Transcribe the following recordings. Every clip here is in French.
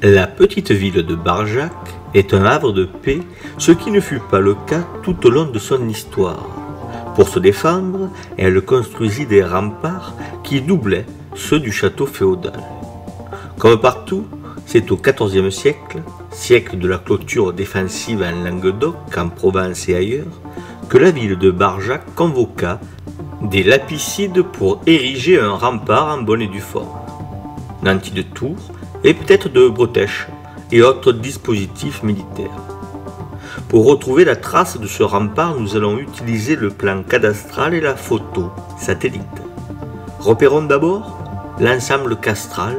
La petite ville de Barjac est un havre de paix, ce qui ne fut pas le cas tout au long de son histoire. Pour se défendre, elle construisit des remparts qui doublaient ceux du château féodal. Comme partout, c'est au XIVe siècle, siècle de la clôture défensive en Languedoc, en Provence et ailleurs, que la ville de Barjac convoqua des lapicides pour ériger un rempart en bonne et due forme, nantis de tours et peut-être de bretèches et autres dispositifs militaires. Pour retrouver la trace de ce rempart, nous allons utiliser le plan cadastral et la photo satellite. Repérons d'abord l'ensemble castral,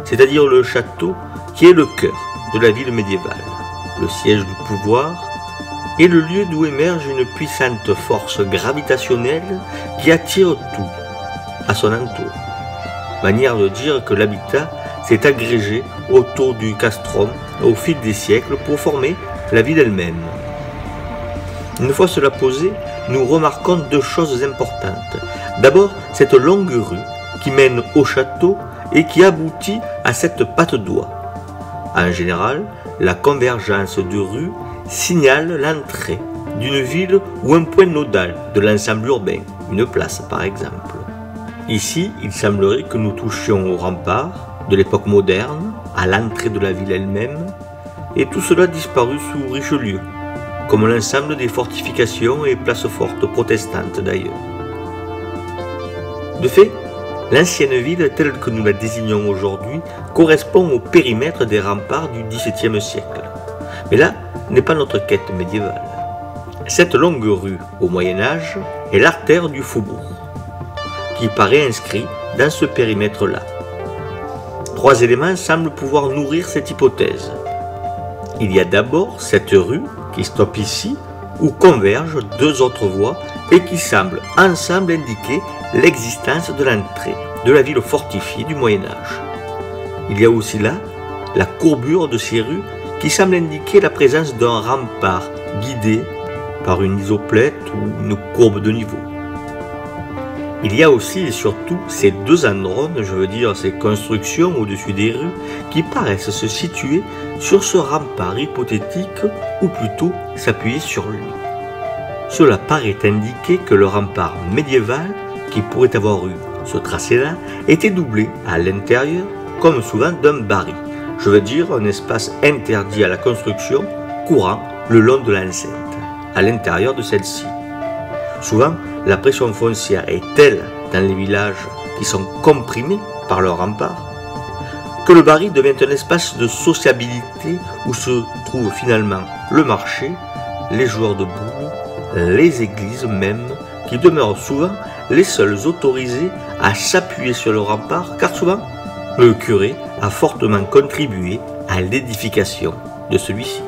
c'est-à-dire le château qui est le cœur de la ville médiévale, le siège du pouvoir et le lieu d'où émerge une puissante force gravitationnelle qui attire tout à son entour. Manière de dire que l'habitat s'est agrégé autour du castrum au fil des siècles pour former la ville elle-même. Une fois cela posé, nous remarquons deux choses importantes. D'abord, cette longue rue qui mène au château et qui aboutit à cette patte d'oie. En général, la convergence de rues signale l'entrée d'une ville ou un point nodal de l'ensemble urbain, une place par exemple. Ici, il semblerait que nous touchions au rempart de l'époque moderne, à l'entrée de la ville elle-même, et tout cela disparu sous Richelieu, comme l'ensemble des fortifications et places fortes protestantes d'ailleurs. De fait, l'ancienne ville telle que nous la désignons aujourd'hui correspond au périmètre des remparts du XVIIe siècle. Mais là n'est pas notre quête médiévale. Cette longue rue au Moyen-Âge est l'artère du faubourg, qui paraît inscrit dans ce périmètre-là. Trois éléments semblent pouvoir nourrir cette hypothèse. Il y a d'abord cette rue qui stoppe ici, où convergent deux autres voies et qui semblent ensemble indiquer l'existence de l'entrée de la ville fortifiée du Moyen-Âge. Il y a aussi là la courbure de ces rues qui semble indiquer la présence d'un rempart guidé par une isoplète ou une courbe de niveau. Il y a aussi et surtout ces deux andrones, je veux dire ces constructions au-dessus des rues, qui paraissent se situer sur ce rempart hypothétique ou plutôt s'appuyer sur lui. Cela paraît indiquer que le rempart médiéval, qui pourrait avoir eu ce tracé-là, était doublé à l'intérieur, comme souvent d'un baril. Je veux dire un espace interdit à la construction courant le long de l'enceinte, à l'intérieur de celle-ci. Souvent, la pression foncière est telle dans les villages qui sont comprimés par leur rempart que le baril devient un espace de sociabilité où se trouvent finalement le marché, les joueurs de boules, les églises même, qui demeurent souvent les seuls autorisés à s'appuyer sur le rempart, car souvent le curé a fortement contribué à l'édification de celui-ci.